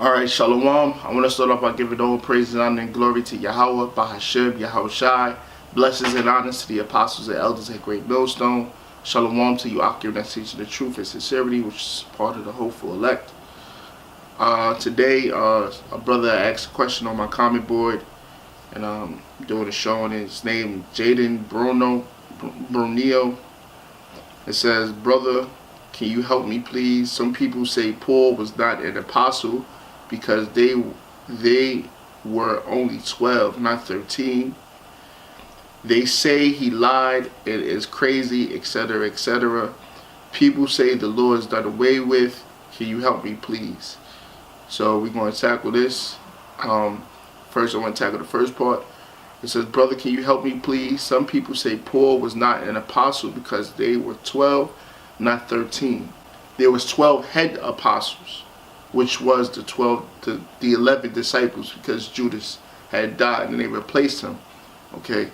Alright, Shalom. I want to start off by giving all praise and honor and glory to Yahweh, Bahashib, Yahushai. Blessings and honors to the apostles and elders at Great Millstone. Shalom to you, Akim, that teaching the truth and sincerity, which is part of the hopeful elect. Today, a brother asked a question on my comment board, and I'm doing a show on his name, Jayden Borneo. It says, "Brother, can you help me please? Some people say Paul was not an apostle because they were only 12, not 13. They say he lied and is crazy, etc., etc. People say the law is done away with. Can you help me please?" So we're going to tackle this. First, I want to tackle the first part. It says, "Brother, can you help me please? Some people say Paul was not an apostle because they were 12, not 13. There was 12 head apostles, which was the 11 disciples, because Judas had died and they replaced him. Okay,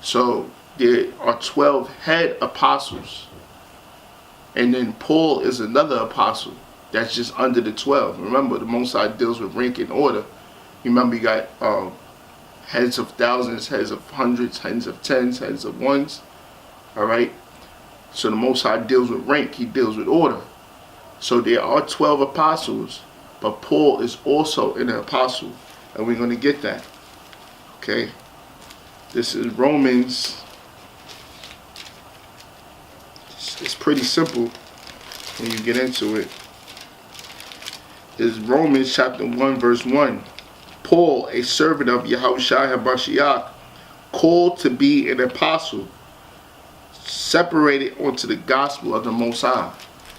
so there are 12 head apostles, and then Paul is another apostle that's just under the 12. Remember, the Most High deals with rank and order. Remember, you got heads of thousands, heads of hundreds, heads of tens, heads of ones. All right. So the Most High deals with rank. He deals with order. So there are 12 apostles, but Paul is also an apostle, and we're going to get that. Okay. This is Romans. It's pretty simple when you get into it. It's Romans chapter 1, verse 1. Paul, a servant of Yahushua HaMashiach, called to be an apostle, separated onto the gospel of the Most High.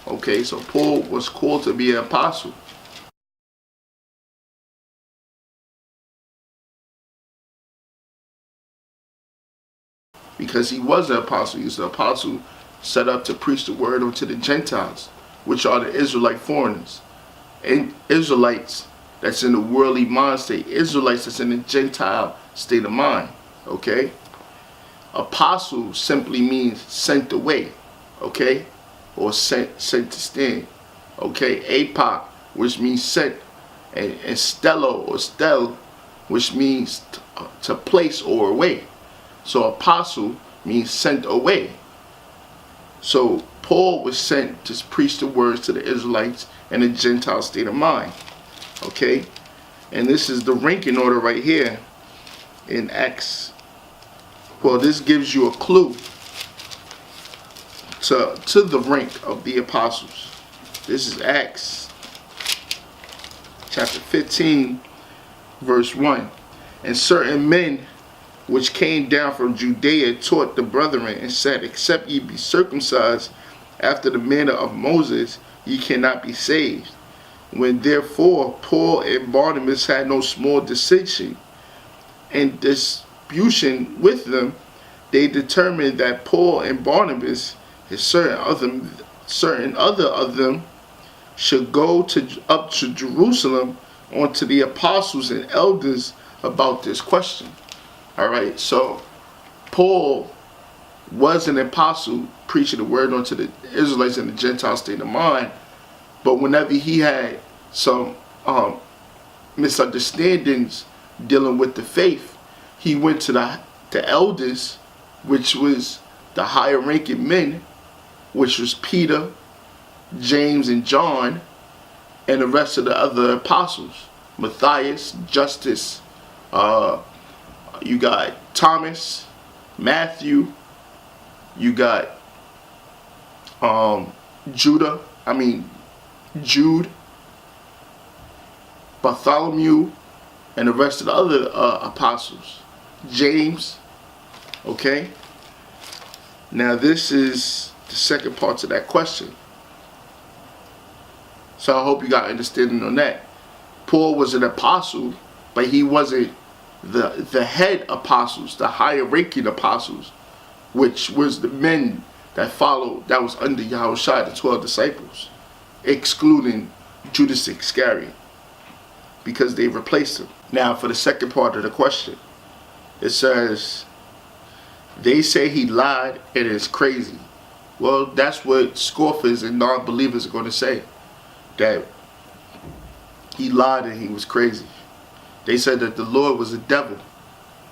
Okay, so Paul was called to be an apostle. Because he was an apostle. He was an apostle set up to preach the word unto the Gentiles, which are the Israelite foreigners. And Israelites that's in the worldly mind state. Israelites that's in the Gentile state of mind. Okay? Apostle simply means sent away. Okay? Or sent to stand. Okay? Apok, which means sent. And stello or stel, which means to place or away. So apostle means sent away. So Paul was sent to preach the words to the Israelites in the Gentile state of mind. Okay? And this is the ranking order right here in Acts. Well, this gives you a clue to the rank of the apostles. This is Acts chapter 15, verse 1. "And certain men which came down from Judea taught the brethren and said, Except ye be circumcised after the manner of Moses, ye cannot be saved. When therefore Paul and Barnabas had no small dissension and disputation with them, they determined that Paul and Barnabas and certain other of them should go up to Jerusalem unto the apostles and elders about this question." All right, so Paul was an apostle preaching the word unto the Israelites in the Gentile state of mind, but whenever he had some misunderstandings dealing with the faith, he went to the elders, which was the higher ranking men, which was Peter, James, and John, and the rest of the other apostles, Matthias, Justus, you got Thomas, Matthew, you got Jude, Bartholomew, and the rest of the other apostles, James. Okay, now this is the second part to that question, so I hope you got understanding on that. Paul was an apostle, but he wasn't the head apostles, the higher ranking apostles, which was the men that followed, that was under Yahushua, the 12 disciples, excluding Judas Iscariot, because they replaced him. Now for the second part of the question, it says, they say he lied and is crazy. Well, that's what scoffers and non-believers are going to say, that He lied and he was crazy. They said that the Lord was a devil,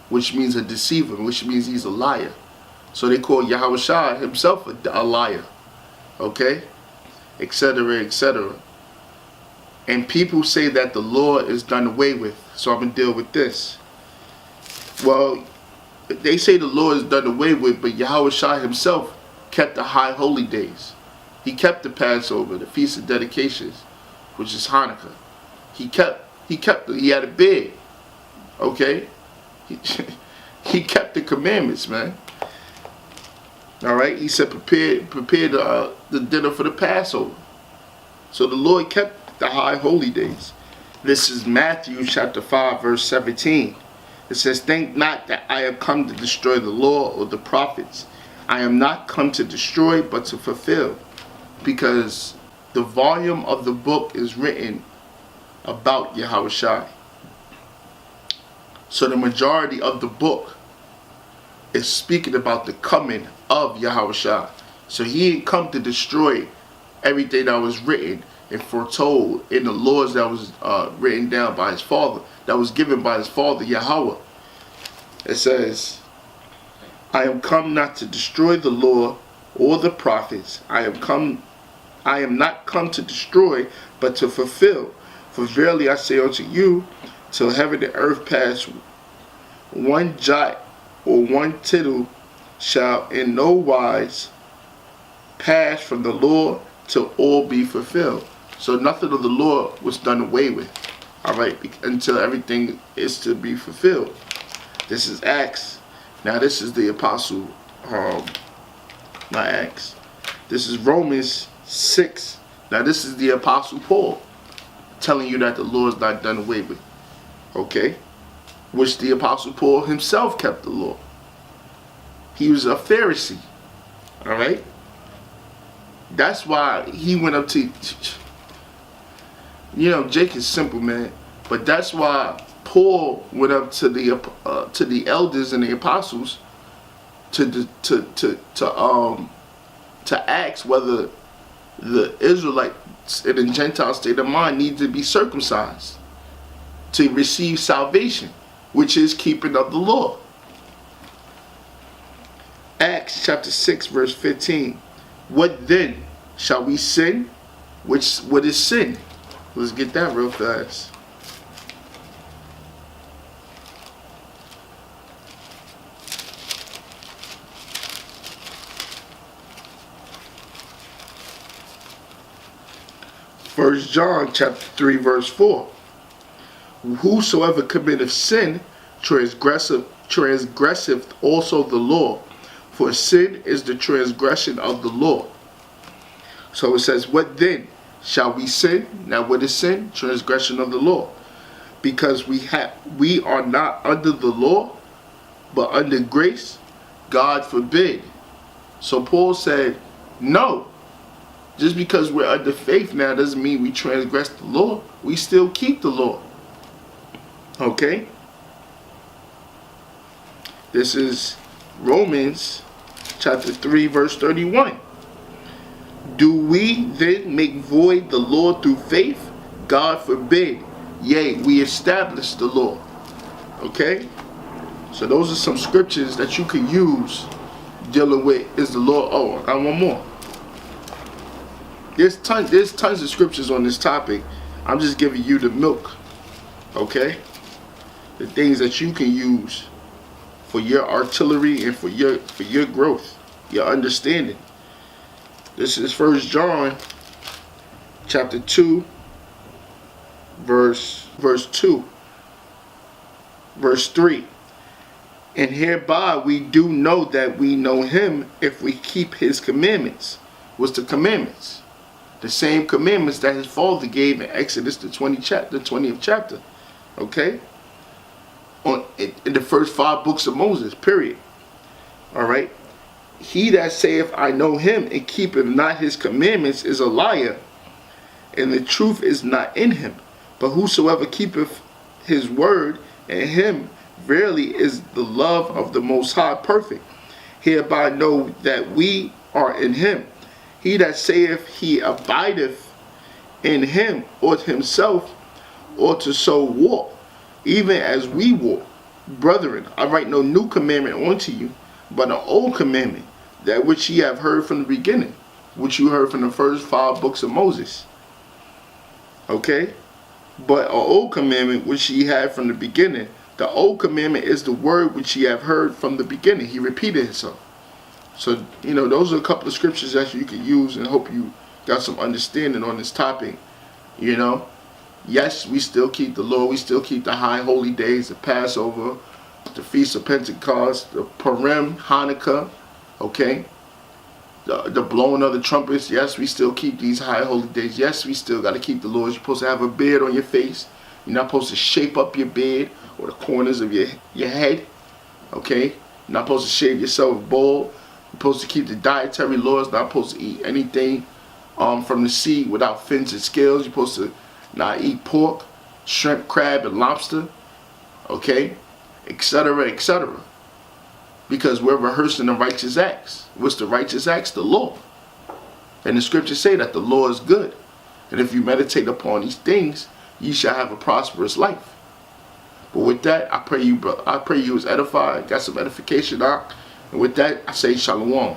which means a deceiver, which means he's a liar. So they call Yahushua himself a liar. Okay? Etc., etc. And people say that the Lord is done away with. So I'm going to deal with this. Well, they say the Lord is done away with, but Yahushua himself kept the high holy days. He kept the Passover, the Feast of Dedications, which is Hanukkah. He had a beard. Okay? He kept the commandments, man. Alright? He said prepare the dinner for the Passover. So the Lord kept the high holy days. This is Matthew chapter 5 verse 17. It says, think not that I have come to destroy the law or the prophets. I am not come to destroy but to fulfill. Because the volume of the book is written about Yahushua. So the majority of the book is speaking about the coming of Yahushua. So he ain't come to destroy everything that was written and foretold in the laws that was written down by his father, that was given by his father Yahweh. It says, I am come not to destroy the law or the prophets. I am not come to destroy, but to fulfill. For verily I say unto you, till heaven and earth pass, one jot or one tittle shall in no wise pass from the law till all be fulfilled. So nothing of the law was done away with. Alright, until everything is to be fulfilled. This is Acts. Now this is the apostle, not Acts. This is Romans 6. Now this is the apostle Paul telling you that the law is not done away with. Okay? Which the apostle Paul himself kept the law. He was a Pharisee. Alright? That's why he went up to, Jake is simple, man. But that's why Paul went up to the elders and the apostles to ask whether the Israelites in a Gentile state of mind need to be circumcised to receive salvation, which is keeping of the law. Acts chapter 6 verse 15. What then? Shall we sin? What is sin? Let's get that real fast. First John chapter 3 verse 4. Whosoever committeth sin transgresseth also the law, for sin is the transgression of the law. So it says, what then? Shall we sin? Now what is sin? Transgression of the law. Because we are not under the law, but under grace. God forbid. So Paul said, no. Just because we're under faith now doesn't mean we transgress the law. We still keep the law. Okay? This is Romans chapter 3 verse 31. Do we then make void the law through faith? God forbid. Yea, we establish the law. Okay? So those are some scriptures that you can use dealing with is the law. Oh, I got one more. There's tons of scriptures on this topic. I'm just giving you the milk. Okay? The things that you can use for your artillery and for your growth, your understanding. This is 1 John chapter 2 verse 2, verse 3. And hereby we do know that we know him if we keep his commandments. What's the commandments? The same commandments that his father gave in Exodus the 20th chapter. Okay? In the first 5 books of Moses, period. Alright? He that saith, I know him, and keepeth not his commandments is a liar, and the truth is not in him. But whosoever keepeth his word, in him verily is the love of the Most High perfect. Hereby know that we are in him. He that saith he abideth in him ought himself ought to so walk, even as we walk. Brethren, I write no new commandment unto you, but an old commandment, that which ye have heard from the beginning, which you heard from the first 5 books of Moses. Okay? But an old commandment which ye had from the beginning. The old commandment is the word which ye have heard from the beginning. He repeated himself. So, those are a couple of scriptures that you can use, and hope you got some understanding on this topic. Yes, we still keep the law. We still keep the high holy days, the Passover, the Feast of Pentecost, the Purim, Hanukkah, okay? The blowing of the trumpets. Yes, we still keep these high holy days. Yes, we still got to keep the laws. You're supposed to have a beard on your face. You're not supposed to shape up your beard or the corners of your head, okay? You're not supposed to shave yourself bald. You're supposed to keep the dietary laws. Not supposed to eat anything from the sea without fins and scales. You're supposed to not eat pork, shrimp, crab, and lobster, okay, etc., etc. Because we're rehearsing the righteous acts. What's the righteous acts? The law. And the scriptures say that the law is good. And if you meditate upon these things, ye shall have a prosperous life. But with that, I pray you was edified, got some edification out. And with that, I say shalom.